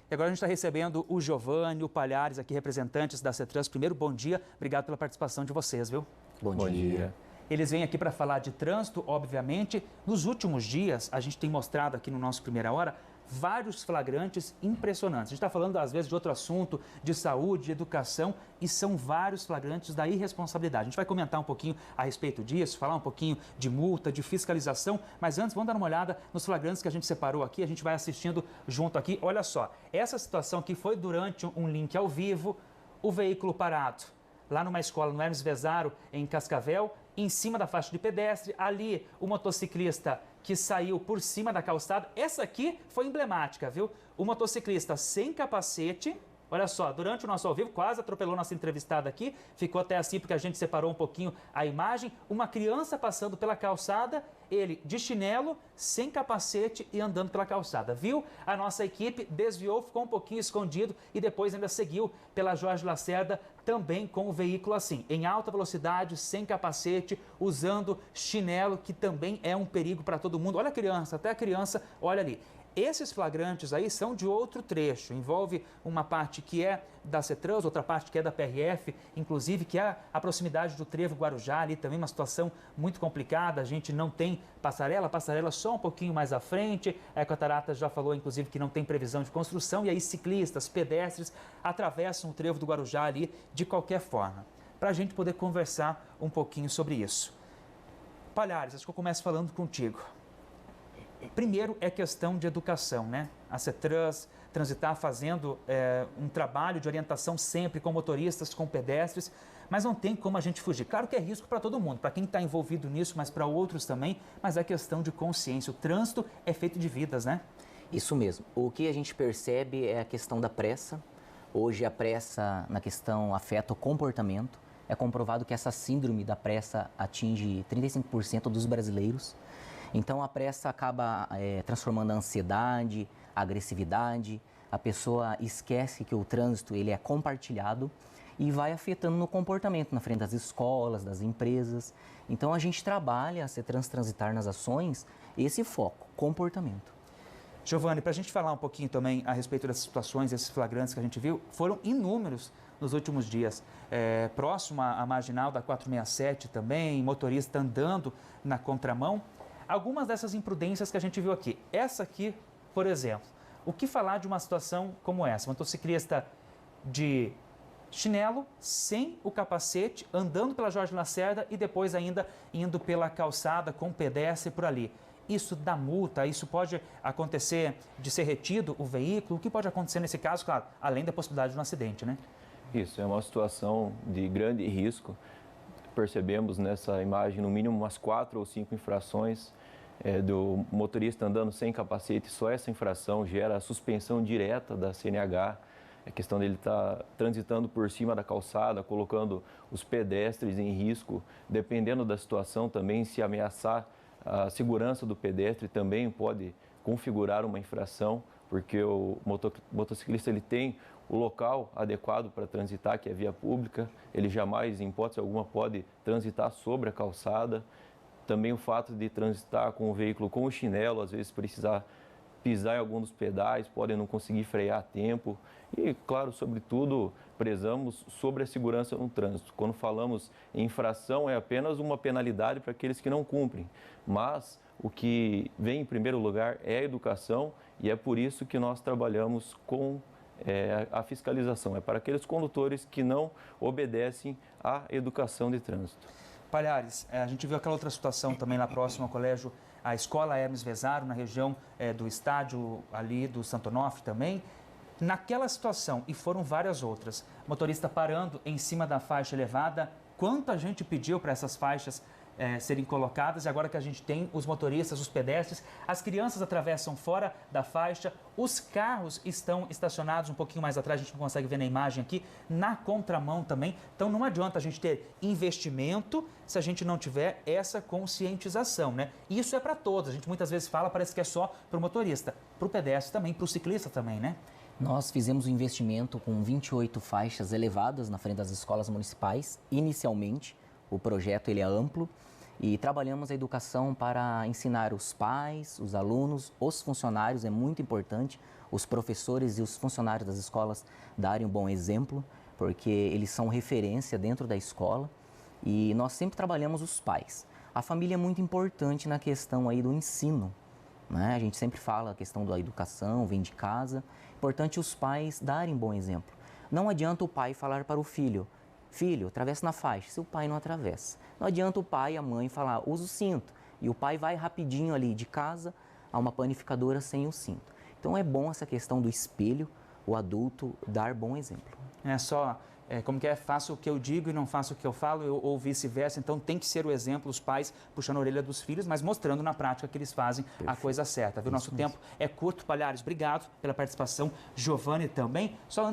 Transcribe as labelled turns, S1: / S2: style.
S1: E agora a gente está recebendo o Giovanni, o Palhares, aqui representantes da CETRANS. Primeiro, bom dia, obrigado pela participação de vocês, viu?
S2: Bom dia.
S1: Eles vêm aqui para falar de trânsito, obviamente. Nos últimos dias, a gente tem mostrado aqui no nosso Primeira Hora vários flagrantes impressionantes. A gente está falando, às vezes, de outro assunto, de saúde, de educação, e são vários flagrantes da irresponsabilidade. A gente vai comentar um pouquinho a respeito disso, falar um pouquinho de multa, de fiscalização, mas antes vamos dar uma olhada nos flagrantes que a gente separou aqui, a gente vai assistindo junto aqui. Olha só, essa situação aqui foi durante um link ao vivo, o veículo parado lá numa escola, no Hermes Vezaro, em Cascavel, em cima da faixa de pedestre, ali o motociclista que saiu por cima da calçada. Essa aqui foi emblemática, viu? O motociclista sem capacete, olha só, durante o nosso ao vivo, quase atropelou nossa entrevistada aqui, ficou até assim porque a gente separou um pouquinho a imagem, uma criança passando pela calçada, ele de chinelo, sem capacete e andando pela calçada, viu? A nossa equipe desviou, ficou um pouquinho escondido e depois ainda seguiu pela Jorge Lacerda, também com o veículo assim, em alta velocidade, sem capacete, usando chinelo, que também é um perigo para todo mundo. Olha a criança, até a criança, olha ali. Esses flagrantes aí são de outro trecho, envolve uma parte que é da CETRANS, outra parte que é da PRF, inclusive que é a proximidade do Trevo Guarujá, ali também uma situação muito complicada, a gente não tem passarela só um pouquinho mais à frente, a Ecotarata já falou inclusive que não tem previsão de construção, e aí ciclistas, pedestres atravessam o Trevo do Guarujá ali de qualquer forma. Para a gente poder conversar um pouquinho sobre isso. Palhares, acho que eu começo falando contigo. Primeiro é questão de educação, né? A CETRANS transitar fazendo um trabalho de orientação sempre com motoristas, com pedestres, mas não tem como a gente fugir. Claro que é risco para todo mundo, para quem está envolvido nisso, mas para outros também, mas é questão de consciência. O trânsito é feito de vidas, né?
S2: Isso mesmo. O que a gente percebe é a questão da pressa. Hoje a pressa na questão afeta o comportamento. É comprovado que essa síndrome da pressa atinge 35% dos brasileiros. Então a pressa acaba transformando a ansiedade, a agressividade, a pessoa esquece que o trânsito ele é compartilhado e vai afetando no comportamento na frente das escolas, das empresas. Então a gente trabalha a CETRANS Transitar nas ações esse foco, comportamento.
S1: Giovanni, para a gente falar um pouquinho também a respeito dessas situações, esses flagrantes que a gente viu, foram inúmeros nos últimos dias. Próximo à marginal da 467 também, motorista andando na contramão. Algumas dessas imprudências que a gente viu aqui. Essa aqui, por exemplo, o que falar de uma situação como essa? Motociclista de chinelo, sem o capacete, andando pela Jorge Lacerda e depois ainda indo pela calçada com pedestre por ali. Isso dá multa, isso pode acontecer de ser retido o veículo. O que pode acontecer nesse caso, claro, além da possibilidade de um acidente, né?
S3: Isso, é uma situação de grande risco. Percebemos nessa imagem no mínimo umas 4 ou 5 infrações do motorista andando sem capacete. Só essa infração gera a suspensão direta da CNH. A questão dele estar transitando por cima da calçada, colocando os pedestres em risco. Dependendo da situação também, se ameaçar a segurança do pedestre, também pode configurar uma infração, porque o motociclista ele tem o local adequado para transitar, que é via pública. Ele jamais, em hipótese alguma, pode transitar sobre a calçada. Também o fato de transitar com o veículo com o chinelo, às vezes precisar pisar em algum dos pedais, podem não conseguir frear a tempo. E, claro, sobretudo, prezamos sobre a segurança no trânsito. Quando falamos em infração, é apenas uma penalidade para aqueles que não cumprem. Mas o que vem em primeiro lugar é a educação, e é por isso que nós trabalhamos com a fiscalização. É para aqueles condutores que não obedecem à educação de trânsito.
S1: Palhares, a gente viu aquela outra situação também lá próximo ao colégio, a escola Hermes Vezaro, na região do estádio ali do Santo Onofre também. Naquela situação, e foram várias outras, motorista parando em cima da faixa elevada, quanto a gente pediu para essas faixas serem colocadas, e agora que a gente tem os motoristas, os pedestres, as crianças atravessam fora da faixa, os carros estão estacionados um pouquinho mais atrás, a gente não consegue ver na imagem aqui, na contramão também. Então não adianta a gente ter investimento se a gente não tiver essa conscientização, né? E isso é para todos, a gente muitas vezes fala, parece que é só para o motorista, para o pedestre também, para o ciclista também, né?
S2: Nós fizemos um investimento com 28 faixas elevadas na frente das escolas municipais, inicialmente. O projeto ele é amplo E trabalhamos a educação para ensinar os pais, os alunos, os funcionários, é muito importante, os professores e os funcionários das escolas darem um bom exemplo, porque eles são referência dentro da escola. E nós sempre trabalhamos os pais. A família é muito importante na questão aí do ensino, né? A gente sempre fala a questão da educação, vem de casa. Importante os pais darem bom exemplo. Não adianta o pai falar para o filho, filho, atravessa na faixa, se o pai não atravessa. Não adianta o pai e a mãe falar, usa o cinto, e o pai vai rapidinho ali de casa a uma panificadora sem o cinto. Então é bom essa questão do espelho, o adulto dar bom exemplo.
S1: É só, como que é, faço o que eu digo e não faço o que eu falo, ou vice-versa. Então tem que ser o exemplo, os pais puxando a orelha dos filhos, mas mostrando na prática que eles fazem a coisa certa. Viu? Nosso tempo é curto. Palhares, obrigado pela participação. Giovanni também. Só